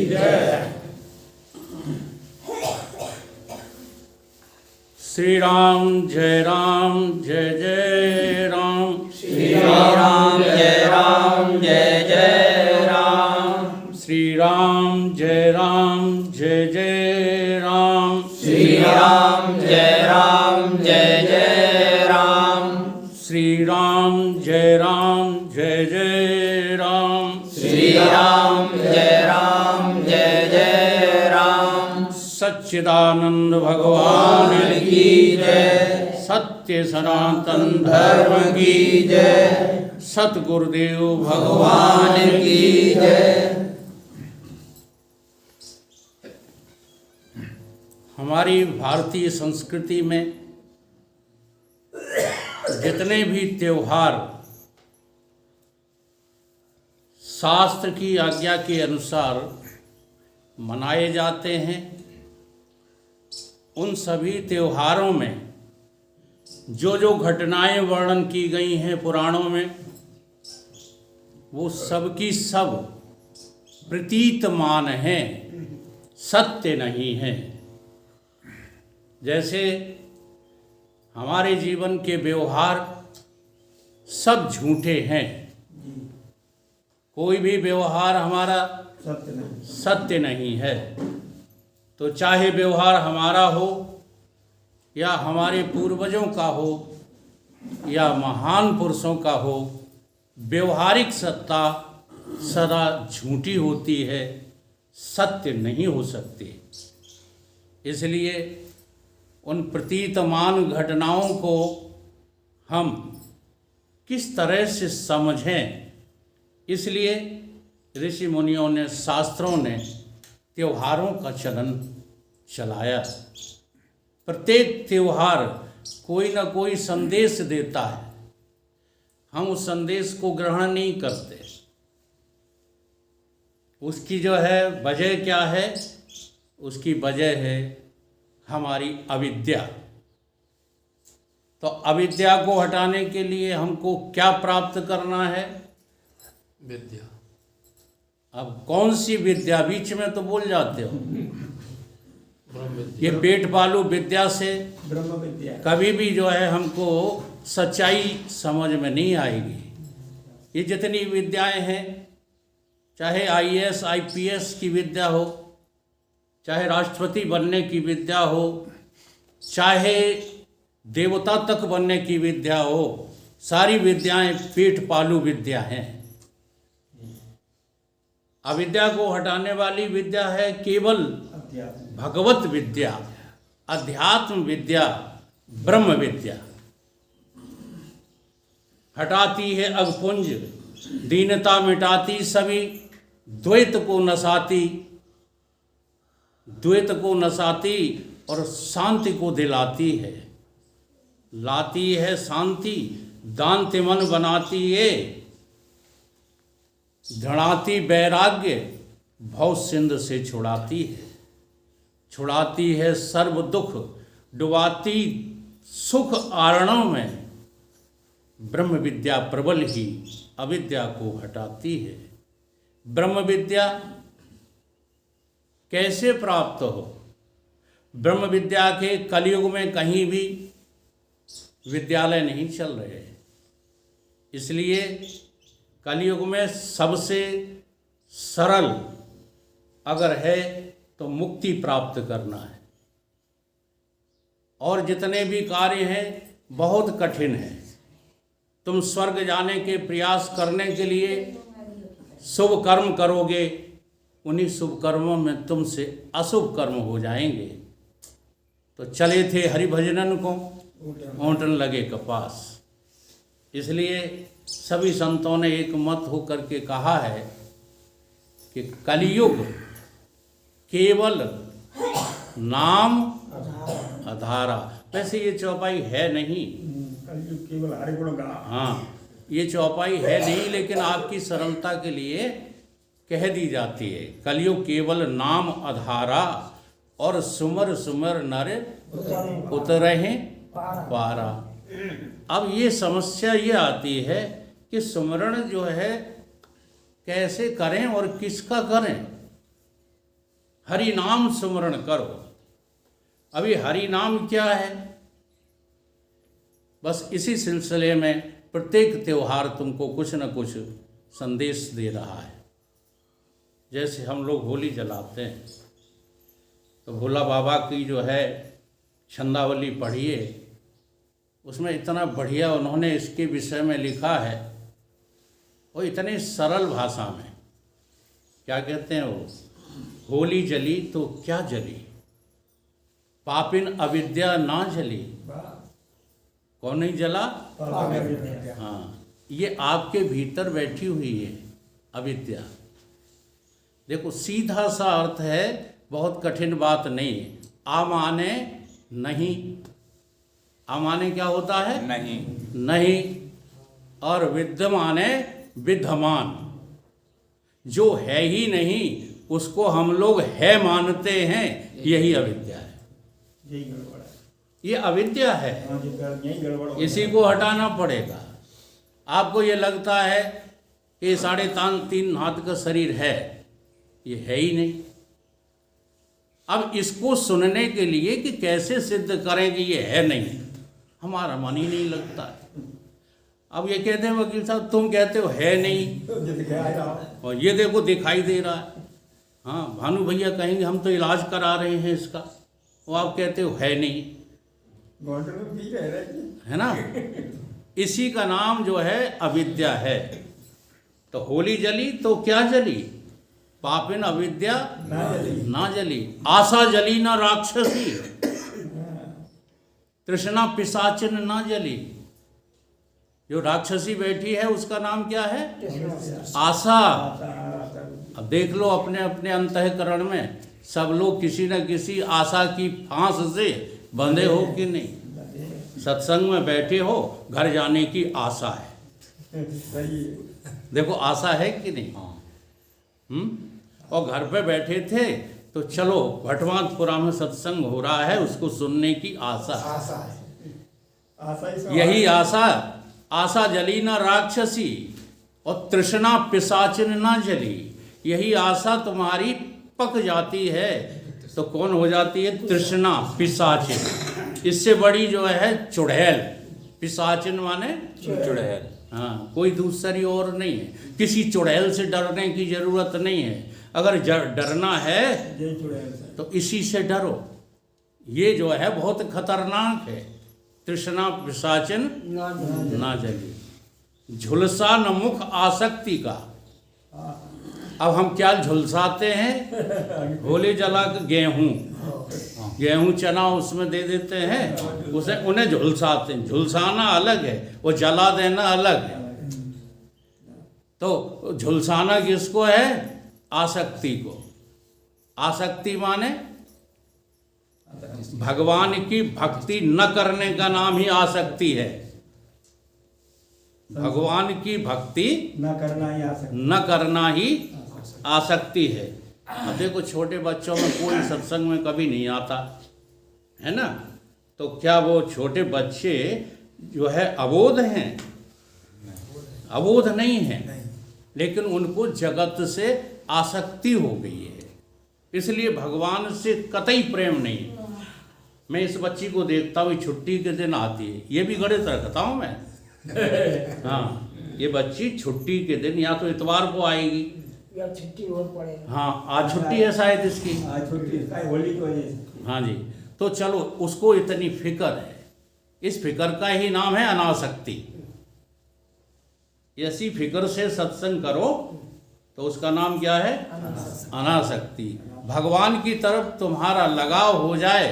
जय। श्री राम जय जय राम। श्री राम जय जय राम। श्री राम जय जय राम। श्री राम जय जय राम। श्री राम जय जय राम। श्री राम जय जय राम। सच्चिदानंद भगवान की जय। सत्य सनातन धर्म की जय। सतगुरुदेव भगवान की जय। हमारी भारतीय संस्कृति में जितने भी त्योहार शास्त्र की आज्ञा के अनुसार मनाए जाते हैं, उन सभी त्योहारों में जो जो घटनाएं वर्णन की गई हैं पुराणों में, वो सब की सब प्रतीतमान हैं, सत्य नहीं हैं। जैसे हमारे जीवन के व्यवहार सब झूठे हैं, कोई भी व्यवहार हमारा सत्य नहीं है। तो चाहे व्यवहार हमारा हो या हमारे पूर्वजों का हो या महान पुरुषों का हो, व्यवहारिक सत्ता सदा झूठी होती है, सत्य नहीं हो सकती। इसलिए उन प्रतीतमान घटनाओं को हम किस तरह से समझें, इसलिए ऋषि मुनियों ने, शास्त्रों ने त्योहारों का चलन चलाया। प्रत्येक त्योहार कोई ना कोई संदेश देता है, हम उस संदेश को ग्रहण नहीं करते। उसकी जो है वजह क्या है? उसकी वजह है हमारी अविद्या। तो अविद्या को हटाने के लिए हमको क्या प्राप्त करना है? विद्या। अब कौन सी विद्या? बीच में तो बोल जाते हो। ब्रह्म विद्या। ये पेट पालू विद्या से ब्रह्म विद्या कभी भी जो है हमको सच्चाई समझ में नहीं आएगी। ये जितनी विद्याएं हैं, चाहे IAS IPS की विद्या हो, चाहे राष्ट्रपति बनने की विद्या हो, चाहे देवता तक बनने की विद्या हो, सारी विद्याएं पेट पालू विद्या हैं। अविद्या को हटाने वाली विद्या है केवल भगवत विद्या, अध्यात्म विद्या, ब्रह्म विद्या। हटाती है अगपुंज, दीनता मिटाती सभी, द्वैत को नसाती और शांति को दिलाती है। लाती है शांति, दांत मन बनाती है, धड़ाती वैराग्य, भव सिंध से छुड़ाती है। छुड़ाती है सर्व दुख, डुबाती सुख आरणों में। ब्रह्म विद्या प्रबल ही अविद्या को हटाती है। ब्रह्म विद्या कैसे प्राप्त हो? ब्रह्म विद्या के कलयुग में कहीं भी विद्यालय नहीं चल रहे, इसलिए कलयुग में सबसे सरल अगर है तो मुक्ति प्राप्त करना है, और जितने भी कार्य हैं बहुत कठिन है। तुम स्वर्ग जाने के प्रयास करने के लिए शुभ कर्म करोगे, उन्हीं शुभ कर्मों में तुमसे अशुभ कर्म हो जाएंगे। तो चले थे हरिभजनन को, ओंटन लगे कपास। इसलिए सभी संतों ने एक मत होकर के कहा है कि कलयुग केवल नाम अधारा। वैसे ये चौपाई है नहीं, कलयुग केवल हरि गुण गा। हाँ, ये चौपाई है नहीं, लेकिन आपकी सरलता के लिए कह दी जाती है। कलयुग केवल नाम अधारा, और सुमर सुमर नर उतरहे पारा। अब ये समस्या ये आती है कि सुमरण जो है कैसे करें और किसका करें। हरि नाम सुमरण करो। अभी हरि नाम क्या है? बस इसी सिलसिले में प्रत्येक त्यौहार तुमको कुछ न कुछ संदेश दे रहा है। जैसे हम लोग होली जलाते हैं तो भोला बाबा की जो है छंदावली पढ़िए, उसमें इतना बढ़िया उन्होंने इसके विषय में लिखा है, और इतनी सरल भाषा में। क्या कहते हैं वो? होली जली तो क्या जली, पापिन अविद्या ना जली। कौन नहीं जला? हाँ, ये आपके भीतर बैठी हुई है अविद्या। देखो सीधा सा अर्थ है, बहुत कठिन बात नहीं है। आ माने नहीं, आ माने क्या होता है? नहीं। नहीं, और विद्य माने विद्यमान। जो है ही नहीं उसको हम लोग है मानते हैं, यही अविद्या है। यही गड़बड़ है। ये अविद्या है, यही गड़बड़ है। इसी को हटाना पड़ेगा। आपको ये लगता है कि 3.5 हाथ का शरीर है, ये है ही नहीं। अब इसको सुनने के लिए कि कैसे सिद्ध करें कि ये है नहीं, हमारा मन ही नहीं लगता है। अब ये कहते हैं वकील साहब तुम कहते हो है नहीं, और ये देखो दिखाई दे रहा है। हाँ, भानु भैया कहेंगे हम तो इलाज करा रहे हैं इसका, वो आप कहते हो है नहीं, है ना। इसी का नाम जो है अविद्या है। तो होली जली तो क्या जली, पापिन अविद्या ना जली। आशा जली ना राक्षसी, तृष्णा पिशाचिन ना जली। जो राक्षसी बैठी है उसका नाम क्या है? आशा। अब देख लो अपने अपने अंतःकरण में सब लोग किसी न किसी आशा की फांस से बंधे हो कि नहीं। सत्संग में बैठे हो, घर जाने की आशा है। देखो आशा है कि नहीं। और घर पे बैठे थे तो चलो भटवांतपुरा में सत्संग हो रहा है, उसको सुनने की आशा है। यही आशा। आशा जली ना राक्षसी और तृष्णा पिशाचिन ना जली। यही आशा तुम्हारी पक जाती है तो कौन हो जाती है? तृष्णा पिशाचिन। इससे बड़ी जो है चुड़ैल। पिशाचिन माने चुड़ैल। हाँ, कोई दूसरी और नहीं है। किसी चुड़ैल से डरने की जरूरत नहीं है। अगर डरना है तो इसी से डरो। ये जो है बहुत खतरनाक है। तृष्णा पिशाचिन ना जली। झुलसा न मुख आसक्ति का। अब हम क्या झुलसाते हैं? होली जला के गेहूं चना उसमें दे देते हैं, उसे उन्हें झुलसाते हैं। झुलसाना अलग है, वो जला देना अलग है। तो झुलसाना किसको है? आसक्ति को। आसक्ति माने भगवान की भक्ति न करने का नाम ही आसक्ति है। भगवान की भक्ति न करना ही आसक्ति है। अब देखो छोटे बच्चों में कोई सत्संग में कभी नहीं आता है ना, तो क्या वो छोटे बच्चे जो है अबोध हैं? अबोध नहीं है, लेकिन उनको जगत से आसक्ति हो गई है, इसलिए भगवान से कतई प्रेम नहीं। मैं इस बच्ची को देखता हूँ, छुट्टी के दिन आती है, ये भी गणित रखता हूँ मैं। हाँ, ये बच्ची छुट्टी के दिन या तो इतवार को आएगी या छुट्टी और पड़ेगा। हाँ, आज छुट्टी है शायद इसकी। होली की वजह से। हाँ जी, तो चलो उसको इतनी फिक्र है। इस फिक्र का ही नाम है अनासक्ति। ऐसी फिक्र से सत्संग करो तो उसका नाम क्या है? अनासक्ति। भगवान की तरफ तुम्हारा लगाव हो जाए,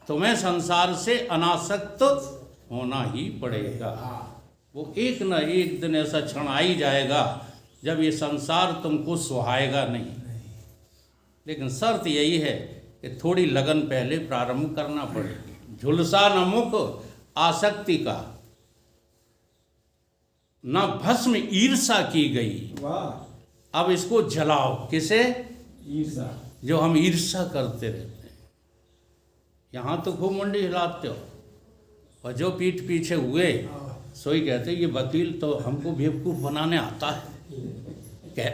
तुम्हें संसार से अनासक्त होना ही पड़ेगा। वो एक न एक दिन ऐसा क्षण आ ही जाएगा जब ये संसार तुमको सुहाएगा नहीं। लेकिन शर्त यही है कि थोड़ी लगन पहले प्रारंभ करना पड़ेगी। झुलसा न मुख आसक्ति का, न भस्म ईर्षा की गई। वाह। अब इसको जलाओ। किसे? ईर्षा। जो हम ईर्षा करते रहते हैं। यहाँ तो खूब मुंडी हिलाते हो, और जो पीठ पीछे हुए सोई कहते ये वकील तो हमको बेवकूफ़ बनाने आता है।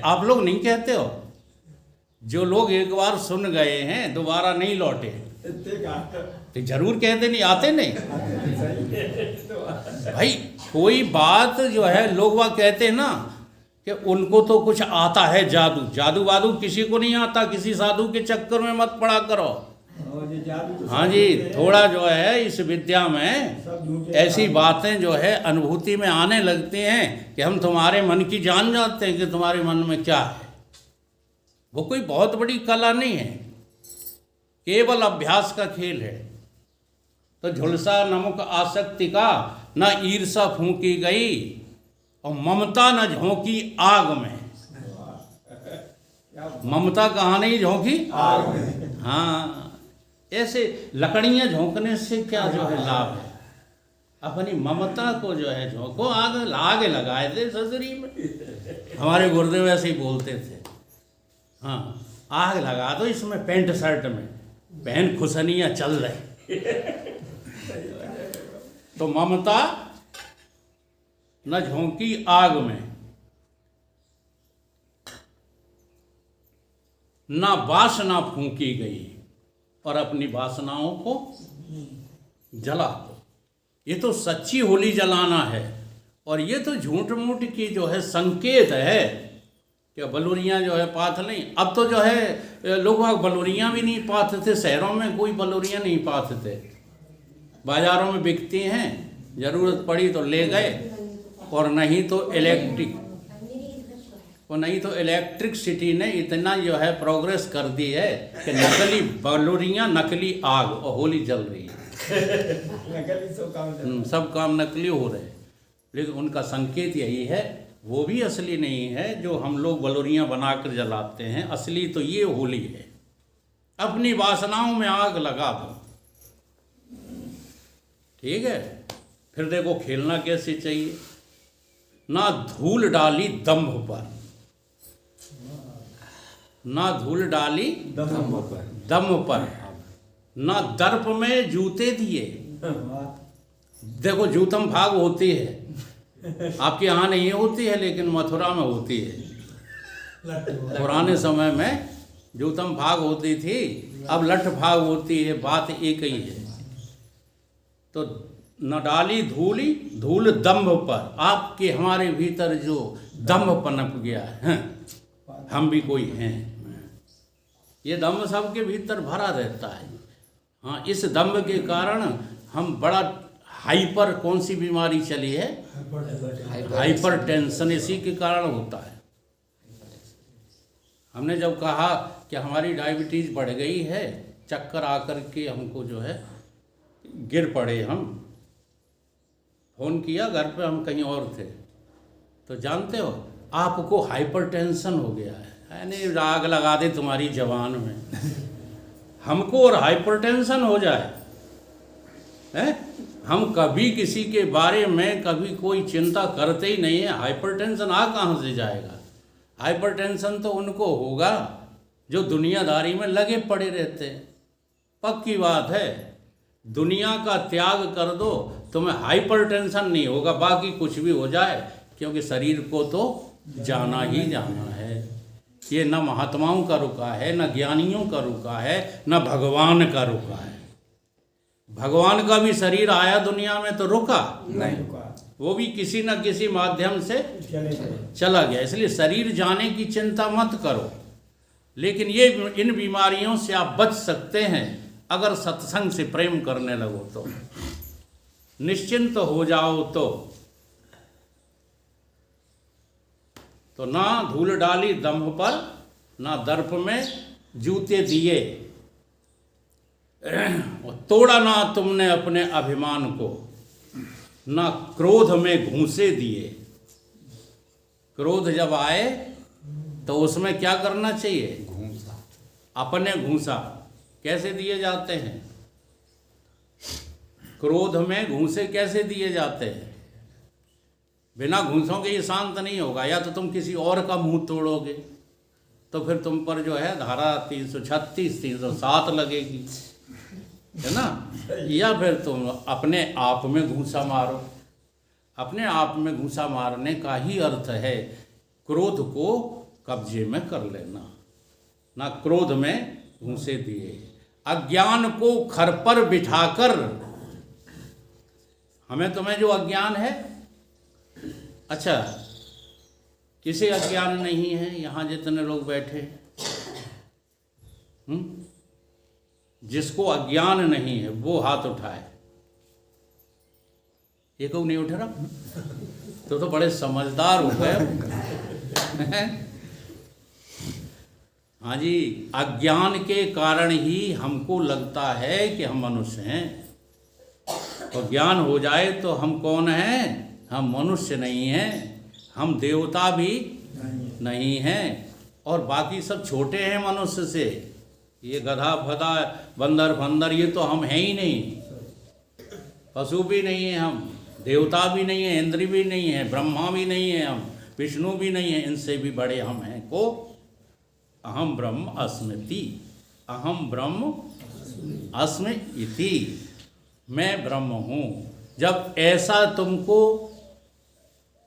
आप लोग नहीं कहते हो? जो लोग एक बार सुन गए हैं दोबारा नहीं लौटे, इतने का तो जरूर कहते नहीं, आते नहीं। सही भाई कोई बात जो है लोग वह कहते हैं ना कि उनको तो कुछ आता है, जादू जादू वादू किसी को नहीं आता, किसी साधु के चक्कर में मत पड़ा करो। और ये जादू तो हाँ सब जी, झूठे हैं, थोड़ा जो है इस विद्या में सब झूठे ऐसी बातें जो है अनुभूति में आने लगती हैं कि हम तुम्हारे मन की जान जाते हैं कि तुम्हारे मन में क्या है। वो कोई बहुत बड़ी कला नहीं है, केवल अभ्यास का खेल है। तो झुलसा नमुक आसक्ति का, न ईर्षा फूंकी गई और ममता न झोंकी आग में। ममता कहाँ नहीं झोंकी आग में। हाँ, ऐसे लकड़ियाँ झोंकने से क्या जो है लाभ है। अपनी ममता को जो है झोंको, आग लगाए थे ससुरी में। हमारे गुरुदेव ऐसे ही बोलते थे, हाँ आग लगा दो इसमें पैंट शर्ट में, बहन खुशनियाँ चल रही। तो ममता न झोंकी आग में, ना वासना फूंकी गई और अपनी वासनाओं को जला दो। ये तो सच्ची होली जलाना है। और ये तो झूठ मूठ की जो है संकेत है कि बलूरियाँ जो है पाथ नहीं। अब तो जो है लोग वहाँ बलूरियाँ भी नहीं पाते थे, शहरों में कोई बलूरियाँ नहीं पाते थे, बाज़ारों में बिकती हैं, ज़रूरत पड़ी तो ले गए, और नहीं तो इलेक्ट्रिसिटी ने इतना जो है प्रोग्रेस कर दी है कि नकली बलूरियाँ, नकली आग और होली जल रही है। नकली सब काम सब काम नकली हो रहे हैं, लेकिन उनका संकेत यही है, वो भी असली नहीं है जो हम लोग बलूरियाँ बनाकर जलाते हैं। असली तो ये होली है। अपनी वासनाओं में आग लगा दो, ठीक है। फिर देखो खेलना कैसे चाहिए, ना धूल डाली दंभ पर, ना धूल डाली दम पर, ना दर्प में जूते दिए। देखो जूतम भाग होती है, आपके यहाँ नहीं होती है लेकिन मथुरा में होती है। पुराने समय में जूतम भाग होती थी, अब लठ भाग होती है, बात एक ही है। तो न डाली धूल दंभ पर, आपके हमारे भीतर जो दंभ पनप गया है, हम भी कोई हैं, ये दंभ सबके भीतर भरा रहता है। हाँ, इस दंभ के कारण हम बड़ा हाइपर, कौन सी बीमारी चली है, हाइपर टेंशन, इसी के कारण होता है। हमने जब कहा कि हमारी डायबिटीज़ बढ़ गई है, चक्कर आकर के हमको जो है गिर पड़े, हम फ़ोन किया, घर पे हम कहीं और थे, तो जानते हो आपको हाइपरटेंशन हो गया है, यानी आग लगा दे तुम्हारी जवान में। हमको और हाइपरटेंशन हो जाए है, हम कभी किसी के बारे में कभी कोई चिंता करते ही नहीं है। हाइपरटेंशन आ कहाँ से जाएगा? हाइपरटेंशन तो उनको होगा जो दुनियादारी में लगे पड़े रहते हैं। पक्की बात है, दुनिया का त्याग कर दो, तुम्हें हाइपरटेंशन नहीं होगा, बाकी कुछ भी हो जाए, क्योंकि शरीर को तो जाना ही जाना है। ये न महात्माओं का रुका है, न ज्ञानियों का रुका है, न भगवान का रुका है। भगवान का भी शरीर आया दुनिया में तो रुका नहीं रुका, वो भी किसी न किसी माध्यम से चले गए। चला गया। इसलिए शरीर जाने की चिंता मत करो, लेकिन ये इन बीमारियों से आप बच सकते हैं अगर सत्संग से प्रेम करने लगो तो, निश्चिंत हो जाओ तो ना धूल डाली दंभ पर, ना दर्प में जूते दिए, तोड़ा ना तुमने अपने अभिमान को, ना क्रोध में घूंसे दिए। क्रोध जब आए तो उसमें क्या करना चाहिए? घूंसा, अपने घूंसा कैसे दिए जाते हैं? क्रोध में घूंसे कैसे दिए जाते हैं? बिना घूंसों के ये शांत नहीं होगा। या तो तुम किसी और का मुंह तोड़ोगे तो फिर तुम पर जो है धारा 336, 307 लगेगी, है ना। या फिर तुम अपने आप में घूंसा मारो। अपने आप में घूंसा मारने का ही अर्थ है क्रोध को कब्जे में कर लेना। ना क्रोध में घूंसे दिए। अज्ञान को खर पर बिठाकर, हमें तुम्हें जो अज्ञान है, अच्छा किसे अज्ञान नहीं है यहाँ जितने लोग बैठे? जिसको अज्ञान नहीं है वो हाथ उठाए। ये क्यों नहीं उठ रहा? तो बड़े समझदार हो गए। हाँ जी, अज्ञान के कारण ही हमको लगता है कि हम मनुष्य हैं। तो ज्ञान हो जाए तो हम कौन हैं? हम मनुष्य नहीं हैं, हम देवता भी नहीं हैं, और बाकी सब छोटे हैं मनुष्य से। ये गधा फदा बंदर फंदर ये तो हम हैं ही नहीं। पशु भी नहीं है हम, देवता भी नहीं है, इंद्र भी नहीं है, ब्रह्मा भी नहीं है हम, विष्णु भी नहीं है, इनसे भी बड़े हम हैं। को अहम ब्रह्म अस्मीति, अहम ब्रह्म अस्मि इति, मैं ब्रह्म हूँ। जब ऐसा तुमको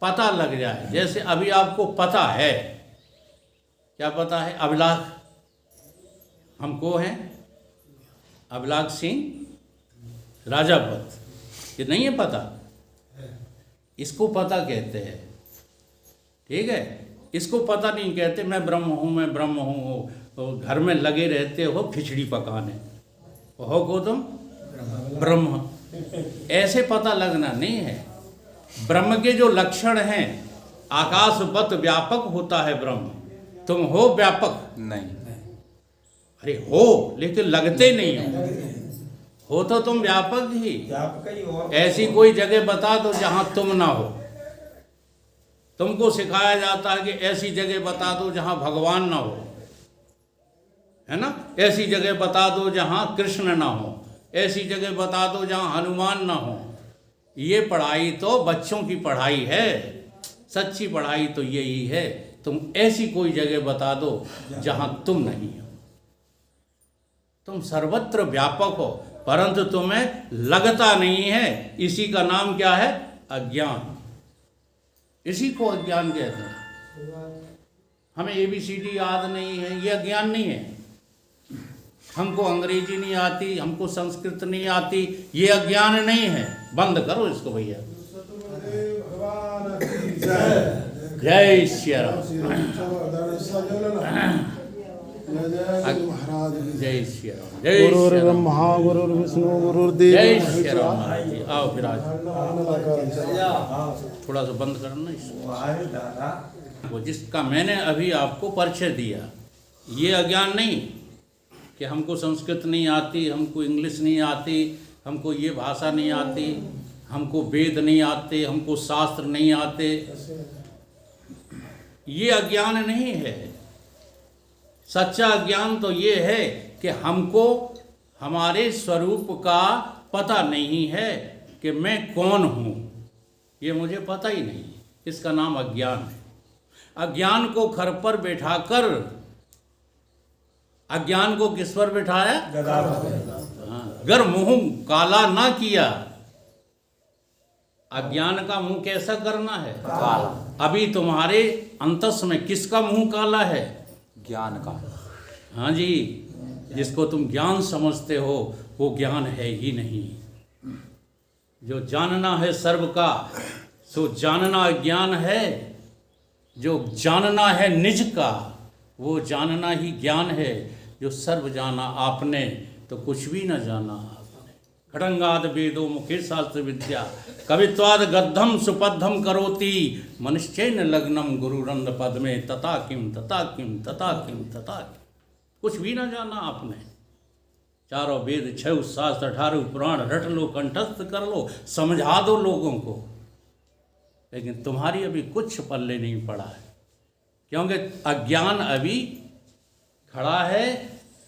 पता लग जाए, जैसे अभी आपको पता है, क्या पता है? अभिलाष हमको हैं, अभिलाष सिंह राजापत, ये नहीं है पता? इसको पता कहते हैं, ठीक है? इसको पता नहीं कहते मैं ब्रह्म हूँ, मैं ब्रह्म हूँ। तो घर में लगे रहते हो खिचड़ी पकाने, हो को तुम ब्रह्म, ऐसे पता लगना नहीं है। ब्रह्म के जो लक्षण हैं, आकाशवत व्यापक होता है ब्रह्म। तुम हो व्यापक? नहीं। अरे हो, लेकिन लगते नहीं हो तो तुम व्यापक ही। ऐसी कोई जगह बता दो जहां तुम ना हो। तुमको सिखाया जाता है कि ऐसी जगह बता दो जहां भगवान ना हो, है ना? ऐसी जगह बता दो जहां कृष्ण ना हो, ऐसी जगह बता दो जहां हनुमान ना हो। ये पढ़ाई तो बच्चों की पढ़ाई है, सच्ची पढ़ाई तो यही है। तुम ऐसी कोई जगह बता दो जहां तुम नहीं हो। तुम सर्वत्र व्यापक हो, परंतु तुम्हें लगता नहीं है। इसी का नाम क्या है? अज्ञान। इसी को अज्ञान कहते हैं। हमें ABCD याद नहीं है, ये अज्ञान नहीं है। हमको अंग्रेजी नहीं आती, हमको संस्कृत नहीं आती, ये अज्ञान नहीं है। बंद करो इसको भैया। जय श्री राम। जय श्री राम। जय श्री राम। गुरुर्विष्णु गुरुर्देव। जय श्री राम। आओ फिर आज थोड़ा सा बंद करना इसको। वो जिसका मैंने अभी आपको परिचय दिया, ये अज्ञान नहीं कि हमको संस्कृत नहीं आती, हमको इंग्लिश नहीं आती, हमको ये भाषा नहीं आती, हमको वेद नहीं आते, हमको शास्त्र नहीं आते। ये अज्ञान नहीं है। सच्चा अज्ञान तो ये है कि हमको हमारे स्वरूप का पता नहीं है कि मैं कौन हूँ। ये मुझे पता ही नहीं, इसका नाम अज्ञान है। अज्ञान को खर पर बैठाकर, अज्ञान को किस पर बैठाया? अगर मुंह काला ना किया, अज्ञान का मुंह कैसा करना है? काला। अभी तुम्हारे अंतस में किसका मुंह काला है? ज्ञान का। हाँ जी, जिसको तुम ज्ञान समझते हो वो ज्ञान है ही नहीं। जो जानना है सर्व का, सो जानना ज्ञान है। जो जानना है निज का, वो जानना ही ज्ञान है। जो सर्व जाना आपने, तो कुछ भी न जाना आपने। खड़ंगाद वेदो मुखे शास्त्र विद्या, कवित्वाद गद्धम सुपद्धम करोति, मनुष्येन लग्नम गुरुरंद पद में, तथा किम तथा किम तथा किम तथा किम। कुछ भी न जाना आपने। चारों वेद, 6 शास्त्र, 18 पुराण रट लो, कंठस्थ कर लो, समझा दो लोगों को, लेकिन तुम्हारी अभी कुछ पल्ले नहीं पड़ा है, क्योंकि अज्ञान अभी खड़ा है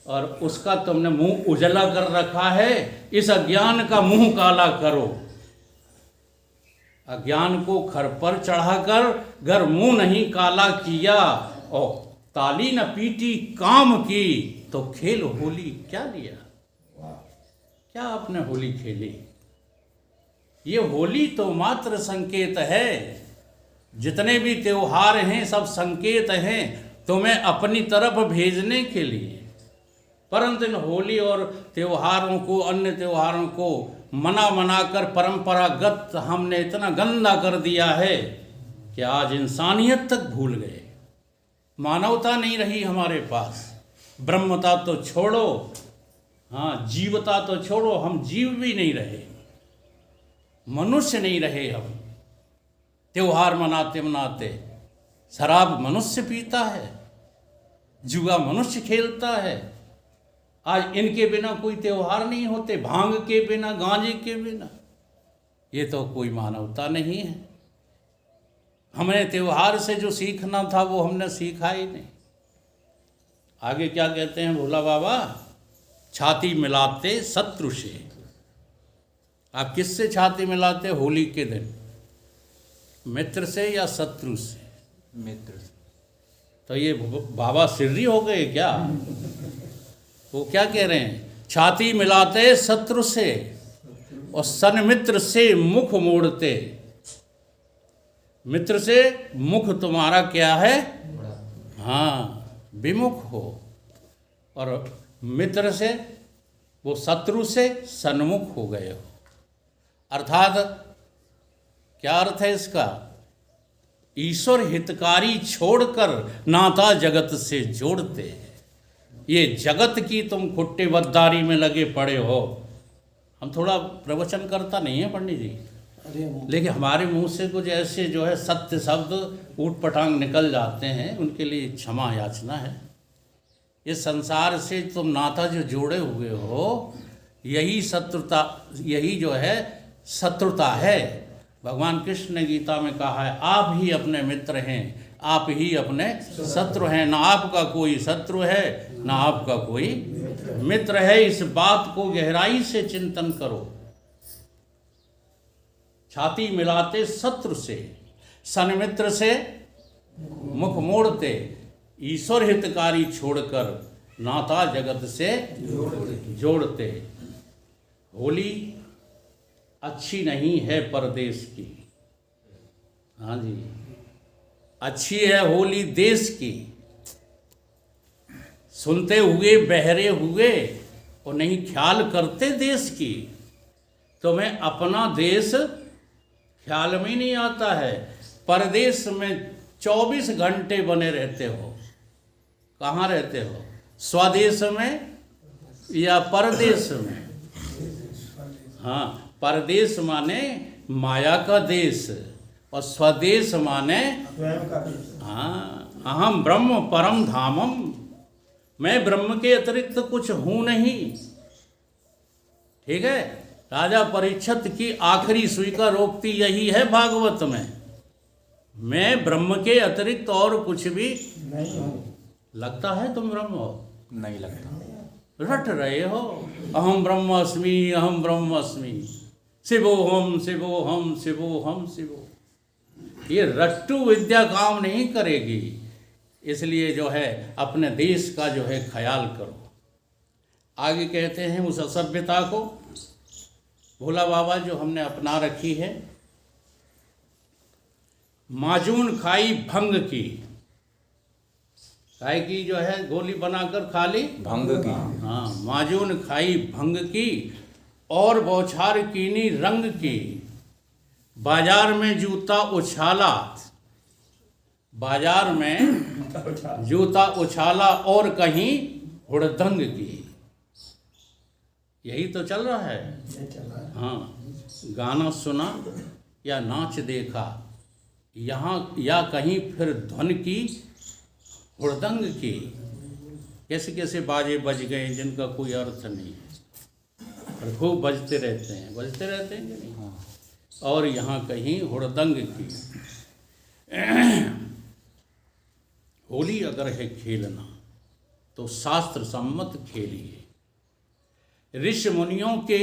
और उसका तुमने मुंह उजला कर रखा है। इस अज्ञान का मुंह काला करो। अज्ञान को खर पर चढ़ाकर घर मुंह नहीं काला किया, और ताली न पीटी काम की, तो खेल होली क्या लिया? क्या आपने होली खेली? ये होली तो मात्र संकेत है। जितने भी त्योहार हैं सब संकेत हैं। तुम्हें अपनी तरफ भेजने के लिए, परंतु इन होली और त्योहारों को, अन्य त्योहारों को मना मना कर परंपरागत हमने इतना गंदा कर दिया है कि आज इंसानियत तक भूल गए। मानवता नहीं रही हमारे पास। ब्रह्मता तो छोड़ो, हाँ जीवता तो छोड़ो, हम जीव भी नहीं रहे, मनुष्य नहीं रहे हम। त्योहार मनाते मनाते शराब मनुष्य पीता है, जुआ मनुष्य खेलता है। आज इनके बिना कोई त्योहार नहीं होते, भांग के बिना, गांजे के बिना। ये तो कोई मानवता नहीं है। हमने त्योहार से जो सीखना था वो हमने सीखा ही नहीं। आगे क्या कहते हैं भोला बाबा? छाती मिलाते शत्रु से। आप किससे छाती मिलाते होली के दिन? मित्र से या शत्रु से? मित्र। तो ये बाबा सिर्री हो गए क्या? वो क्या कह रहे हैं? छाती मिलाते शत्रु से और सन्मित्र से मुख मोड़ते। मित्र से मुख तुम्हारा क्या है? हाँ, विमुख हो। और मित्र से, वो शत्रु से सन्मुख हो गए हो। अर्थात क्या अर्थ है इसका? ईश्वर हितकारी छोड़कर नाता जगत से जोड़ते। ये जगत की तुम खुट्टे बद्दारी में लगे पड़े हो। हम थोड़ा प्रवचन करता नहीं है पंडित जी, लेकिन हमारे मुंह से कुछ ऐसे जो है सत्य शब्द ऊट पटांग निकल जाते हैं, उनके लिए क्षमा याचना है। ये संसार से तुम नाता जो जोड़े हुए हो, यही शत्रुता, यही जो है शत्रुता है। भगवान कृष्ण ने गीता में कहा है, आप ही अपने मित्र हैं, आप ही अपने शत्रु हैं। ना आपका कोई शत्रु है, ना आपका कोई मित्र है। इस बात को गहराई से चिंतन करो। छाती मिलाते शत्रु से, सन्मित्र से मुख मोड़ते, ईश्वर हितकारी छोड़कर नाता जगत से जोड़ते। होली अच्छी नहीं है परदेश की, हाँ जी, अच्छी है होली देश की। सुनते हुए बहरे हुए और नहीं ख्याल करते देश की। तुम्हें अपना देश ख्याल में नहीं आता है। परदेश में 24 घंटे बने रहते हो। कहाँ रहते हो? स्वदेश में या परदेश में? हाँ, परदेश माने माया का देश और स्वदेश माने हाँ, अहम ब्रह्म परम धामम, मैं ब्रह्म के अतिरिक्त कुछ हूँ नहीं। ठीक है, राजा परीक्षित की आखिरी स्वीकारोक्ति यही है भागवत में, मैं ब्रह्म के अतिरिक्त और कुछ भी नहीं हूँ। लगता है तुम ब्रह्म हो? नहीं लगता। रट रहे हो, अहम ब्रह्मास्मि, अहम ब्रह्मास्मि, शिवोहम शिवोहम शिवोहम शिवो। ये रट्टू विद्या काम नहीं करेगी। इसलिए जो है अपने देश का जो है ख्याल करो। आगे कहते हैं उस असभ्यता को भोला बाबा जो हमने अपना रखी है, माजून खाई भंग की। काय की जो है गोली बनाकर खा ली भंग की। हाँ, माजून खाई भंग की और बौछार कीनी रंग की। बाजार में जूता उछाला, बाजार में जूता उछाला और कहीं हुड़दंग की। यही तो चल रहा है। हाँ, गाना सुना या नाच देखा, यहाँ या कहीं फिर धुन की हुड़दंग की। कैसे कैसे बाजे बज गए जिनका कोई अर्थ नहीं है, और खूब बजते रहते हैं कि नहीं। और यहाँ कहीं हुड़दंग की। होली अगर है खेलना तो शास्त्र सम्मत खेलिए। ऋषि मुनियों के,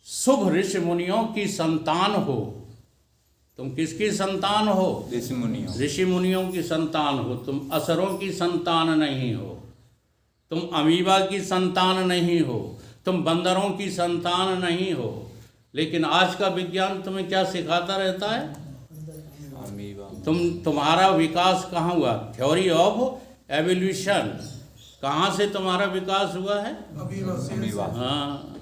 शुभ ऋषि मुनियों की संतान हो। तुम किसकी संतान हो? ऋषि मुनियों की संतान हो। तुम असुरों की संतान नहीं हो, तुम अमीबा की संतान नहीं हो, तुम बंदरों की संतान नहीं हो। लेकिन आज का विज्ञान तुम्हें क्या सिखाता रहता है? तुम्हारा विकास कहाँ हुआ? थ्योरी ऑफ एवोल्यूशन, कहाँ से तुम्हारा विकास हुआ है? अमीबा। हाँ,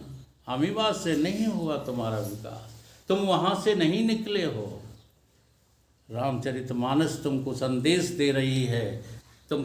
अमीबा से नहीं हुआ तुम्हारा विकास, तुम वहाँ से नहीं निकले हो। रामचरितमानस तुमको संदेश दे रही है, तुम